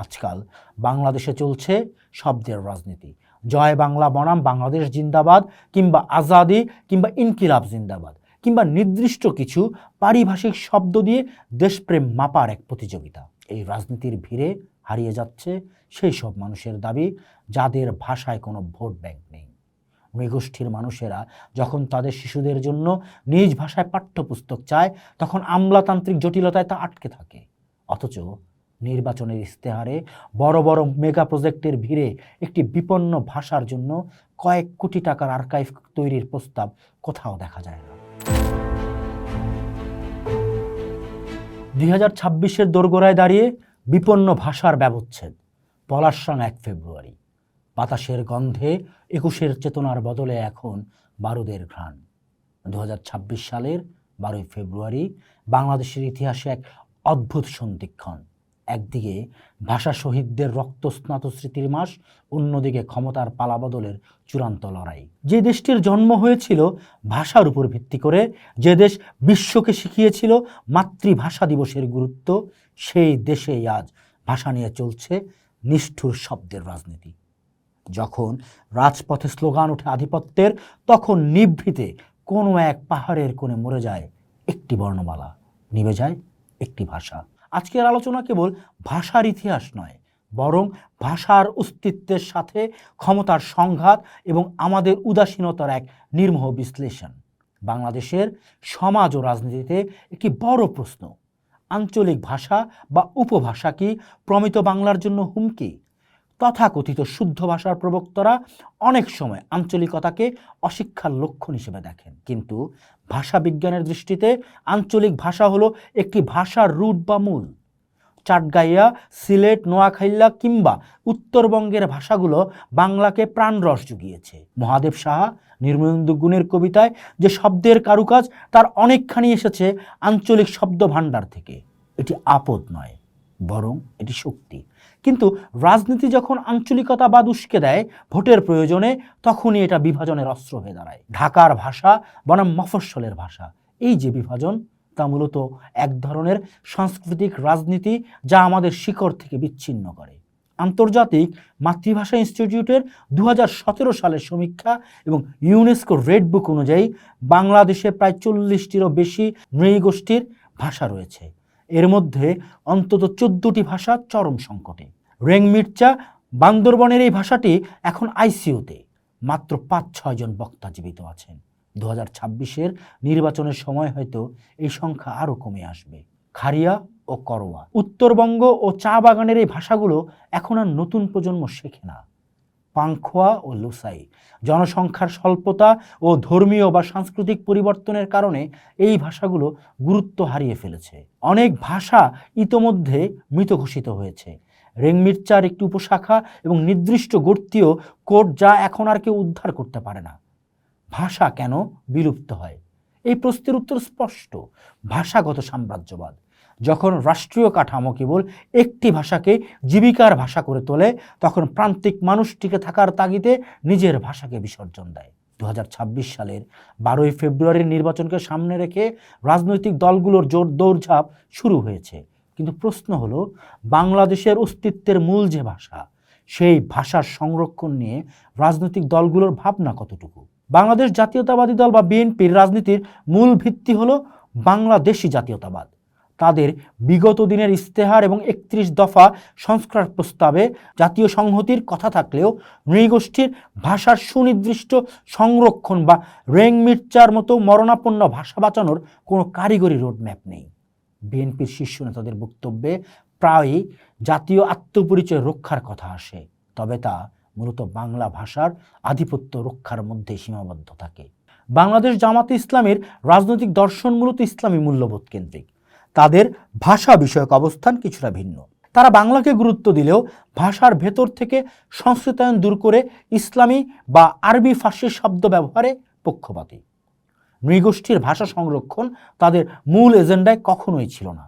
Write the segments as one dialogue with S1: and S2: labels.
S1: আজকাল বাংলাদেশে চলছে শব্দের রাজনীতি। জয় বাংলা বনাম বাংলাদেশ জিন্দাবাদ, কিংবা আজাদি, কিংবা ইনকিলাব জিন্দাবাদ, কিংবা নির্দিষ্ট কিছু পারিভাষিক শব্দ দিয়ে দেশপ্রেম মাপার এক প্রতিযোগিতা। এই রাজনীতির ভিড়ে হারিয়ে যাচ্ছে সেই সব মানুষের দাবি যাদের ভাষায় কোনো ভোট ব্যাংক নেই। নৃগোষ্ঠীর মানুষেরা যখন তাদের শিশুদের জন্য নিজ ভাষায় পাঠ্যপুস্তক চায়, তখন আমলাতান্ত্রিক জটিলতায় তা আটকে থাকে। অথচ নির্বাচনের ইস্তেহারে বড় বড় মেগা প্রজেক্টের ভিড়ে একটি বিপন্ন ভাষার জন্য কয়েক কোটি টাকার আর্কাইভ তৈরির প্রস্তাব কোথাও দেখা যায় না। 2026-এর দোরগোড়ায় দাঁড়িয়ে বিপন্ন ভাষার ব্যবচ্ছেদ। পলাশরাং 1 ফেব্রুয়ারি। বাতাসের গন্ধে 21-এর চেতনার বদলে এখন বারুদের ঘ্রাণ। 2026 সালের 12 ফেব্রুয়ারি বাংলাদেশের ইতিহাসে এক অদ্ভুত সন্ধিক্ষণ। একদিকে ভাষা শহীদদের রক্তস্নাত স্মৃতির মাস, অন্যদিকে ক্ষমতার পালাবদলের চূড়ান্ত লড়াই। যে দেশটির জন্ম হয়েছিল ভাষার উপর ভিত্তি করে, যে দেশ বিশ্বকে শিখিয়েছিল মাতৃভাষা দিবসের গুরুত্ব, সেই দেশেই আজ ভাষা নিয়ে চলছে নিষ্ঠুর শব্দের রাজনীতি। যখন রাজপথে স্লোগান ওঠে আধিপত্যের, তখন নিভৃতে কোনো এক পাহাড়ের কোণে মরে যায় একটি বর্ণমালা, নিভে যায় একটি ভাষা। আজকের আলোচনা কেবল ভাষার ইতিহাস নয়, বরং ভাষার অস্তিত্বের সাথে ক্ষমতার সংঘাত এবং আমাদের উদাসীনতার এক নির্মোহ বিশ্লেষণ। বাংলাদেশের সমাজ ও রাজনীতিতে একটি বড় প্রশ্ন: আঞ্চলিক ভাষা বা উপভাষা কি প্রমিত বাংলার জন্য হুমকি? তথাকথিত শুদ্ধ ভাষার প্রবক্তারা অনেক সময় আঞ্চলিকতাকে অশিক্ষার লক্ষণ হিসেবে দেখেন, কিন্তু ভাষা বিজ্ঞানের দৃষ্টিতে আঞ্চলিক ভাষা হলো একটি ভাষার রুট বা মূল। চাটগাইয়া, সিলেট, নোয়াখাইলা কিংবা উত্তরবঙ্গের ভাষাগুলো বাংলাকে প্রাণরস জুগিয়েছে। মহাদেব সাহা নির্মলেন্দু গুণের কবিতায় যে শব্দের কারুকাজ, তার অনেকখানি এসেছে আঞ্চলিক শব্দ ভাণ্ডার থেকে। এটি আপদ নয়, বরং এটি শক্তি। কিন্তু রাজনীতি যখন আঞ্চলিকতাবাদ উস্কে দেয় ভোটের প্রয়োজনে, তখনই এটা বিভাজনের অস্ত্র হয়ে দাঁড়ায়। ঢাকার ভাষা বনাম মফস্বলের ভাষা, এই যে বিভাজন, তা মূলত এক ধরনের সাংস্কৃতিক রাজনীতি যা আমাদের শিকড় থেকে বিচ্ছিন্ন করে। আন্তর্জাতিক মাতৃভাষা ইনস্টিটিউটের 2017 সালের সমীক্ষা এবং ইউনেস্কো রেড বুক অনুযায়ী বাংলাদেশে প্রায় 40টিরও বেশি নৃগোষ্ঠীর ভাষা রয়েছে। এর মধ্যে অন্তত 14টি ভাষা চরম সংকটে। রেংমির্চা বান্দরবনের এই ভাষাটি এখন আইসিইউতে। মাত্র 5-6 জন বক্তা জীবিত আছেন। 2026-এর নির্বাচনের সময় হয়তো এই সংখ্যা আরও কমে আসবে। খারিয়া ও করওয়া, উত্তরবঙ্গ ও চা বাগানের এই ভাষাগুলো এখন আর নতুন প্রজন্ম শেখে না। পাংখোয়া ও লুসাই, জনসংখ্যার স্বল্পতা ও ধর্মীয় বা সাংস্কৃতিক পরিবর্তনের কারণে এই ভাষাগুলো গুরুত্ব হারিয়ে ফেলেছে। অনেক ভাষা ইতোমধ্যে মৃত ঘোষিত হয়েছে। রেংমির্চার একটি উপশাখা এবং নির্দিষ্ট গোত্রীয় কোড যা এখন আর কেউ উদ্ধার করতে পারে না। ভাষা কেন বিলুপ্ত হয়? এই প্রশ্নের উত্তর স্পষ্ট: ভাষাগত সাম্রাজ্যবাদ। যখন রাষ্ট্রীয় কাঠামো কেবল একটি ভাষাকে জীবিকার ভাষা করে তোলে, তখন প্রান্তিক মানুষ টিকে থাকার তাগিদে নিজের ভাষাকে বিসর্জন দেয়। 2026 সালের 12 ফেব্রুয়ারির নির্বাচনকে সামনে রেখে রাজনৈতিক দলগুলোর জোর দৌড়ঝাঁপ শুরু হয়েছে। কিন্তু প্রশ্ন হলো, বাংলাদেশের অস্তিত্বের মূল যে ভাষা, সেই ভাষার সংরক্ষণ নিয়ে রাজনৈতিক দলগুলোর ভাবনা কতটুকু? বাংলাদেশ জাতীয়তাবাদী দল বা বিএনপির রাজনীতির মূল ভিত্তি হলো বাংলাদেশি জাতীয়তাবাদ। তাদের বিগত দিনের ইস্তেহার এবং 31 দফা সংস্কার প্রস্তাবে জাতীয় সংহতির কথা থাকলেও নৃগোষ্ঠীর ভাষার সুনির্দিষ্ট সংরক্ষণ বা রেংমির্চার মতো মরণাপন্ন ভাষা বাঁচানোর কোনো কারিগরি রোডম্যাপ নেই। বিএনপির শীর্ষ নেতাদের বক্তব্যে প্রায়ই জাতীয় আত্মপরিচয় রক্ষার কথা আসে, তবে তা মূলত বাংলা ভাষার আধিপত্য রক্ষার মধ্যে সীমাবদ্ধ থাকে। বাংলাদেশ জামাতে ইসলামীর রাজনৈতিক দর্শন মূলত ইসলামী মূল্যবোধ কেন্দ্রিক। তাদের ভাষা বিষয়ক অবস্থান কিছুটা ভিন্ন। তারা বাংলাকে গুরুত্ব দিলেও ভাষার ভেতর থেকে সংস্কৃতায়ন দূর করে ইসলামী বা আরবি ফার্সি শব্দ ব্যবহারে পক্ষপাতী। নৃগোষ্ঠীর ভাষা সংরক্ষণ তাদের মূল এজেন্ডায় কখনোই ছিল না।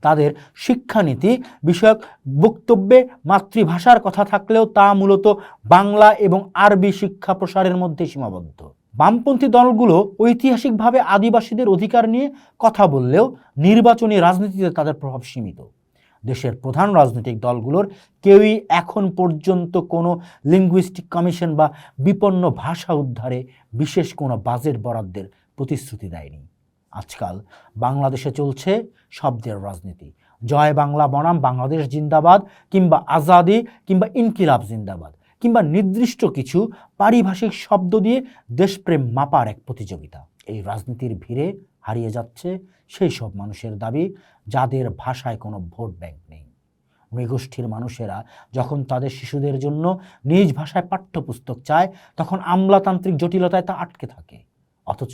S1: তাদের শিক্ষানীতি বিষয়ক বক্তব্যে মাতৃভাষার কথা থাকলেও তা মূলত বাংলা এবং আরবি শিক্ষা প্রসারের মধ্যে সীমাবদ্ধ। বামপন্থী দলগুলো ঐতিহাসিকভাবে আদিবাসীদের অধিকার নিয়ে কথা বললেও নির্বাচনী রাজনীতিতে তাদের প্রভাব সীমিত। দেশের প্রধান রাজনৈতিক দলগুলোর কেউই এখন পর্যন্ত কোনো লিঙ্গুইস্টিক কমিশন বা বিপন্ন ভাষা উদ্ধারে বিশেষ কোনো বাজেট বরাদ্দের প্রতিশ্রুতি দেয়নি। আজকাল বাংলাদেশে চলছে শব্দের রাজনীতি। জয় বাংলা বনাম বাংলাদেশ জিন্দাবাদ, কিংবা আজাদি, কিংবা ইনকিলাব জিন্দাবাদ, কিংবা নির্দিষ্ট কিছু পারিভাষিক শব্দ দিয়ে দেশপ্রেম মাপার এক প্রতিযোগিতা। এই রাজনীতির ভিড়ে হারিয়ে যাচ্ছে সেই সব মানুষের দাবি যাদের ভাষায় কোনো ভোট ব্যাংক নেই। নৃগোষ্ঠীর মানুষেরা যখন তাদের শিশুদের জন্য নিজ ভাষায় পাঠ্যপুস্তক চায়, তখন আমলাতান্ত্রিক জটিলতায় তা আটকে থাকে। অথচ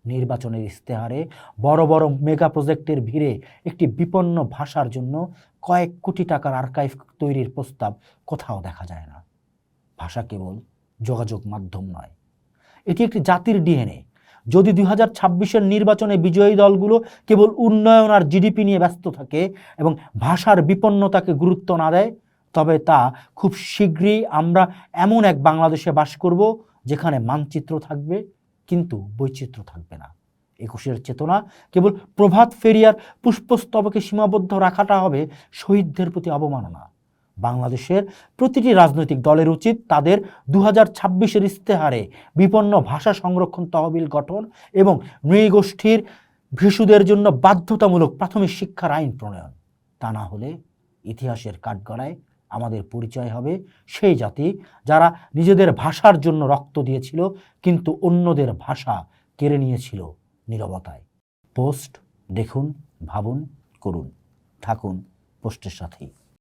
S1: নির্বাচনের ইস্তেহারে বড় বড় মেগা প্রজেক্টের ভিড়ে একটি বিপন্ন ভাষার জন্য কয়েক কোটি টাকার আর্কাইভ তৈরির প্রস্তাব কোথাও দেখা যায় না। ভাষা কেবল যোগাযোগ মাধ্যম নয়, এটি একটি জাতির ডিএনএ। যদি 2026-এর নির্বাচনে বিজয়ী দলগুলো কেবল উন্নয়ন আর জিডিপি নিয়ে ব্যস্ত থাকে এবং ভাষার বিপন্নতাকে গুরুত্ব না দেয়, তবে তা খুব শীঘ্রই আমরা এমন এক বাংলাদেশে বাস করব যেখানে মানচিত্র থাকবে কিন্তু বৈচিত্র্য থাকবে না। 21-এর চেতনা কেবল প্রভাত ফেরিয়ার পুষ্পস্তবকে সীমাবদ্ধ রাখাটা হবে শহীদদের প্রতি অবমাননা। বাংলাদেশের প্রতিটি রাজনৈতিক দলের উচিত তাদের 2026-এর ইস্তেহারে বিপন্ন ভাষা সংরক্ষণ তহবিল গঠন এবং নৃগোষ্ঠীর শিশুদের জন্য বাধ্যতামূলক প্রাথমিক শিক্ষার আইন প্রণয়ন। তা না হলে ইতিহাসের কাঠগড়ায় আমাদের পরিচয় হবে সেই জাতি যারা নিজেদের ভাষার জন্য রক্ত দিয়েছিল কিন্তু অন্যদের ভাষা কেড়ে নিয়েছিল নীরবতায়। পোস্ট দেখুন, ভাবুন, করুন। থাকুন পোস্টের সাথেই।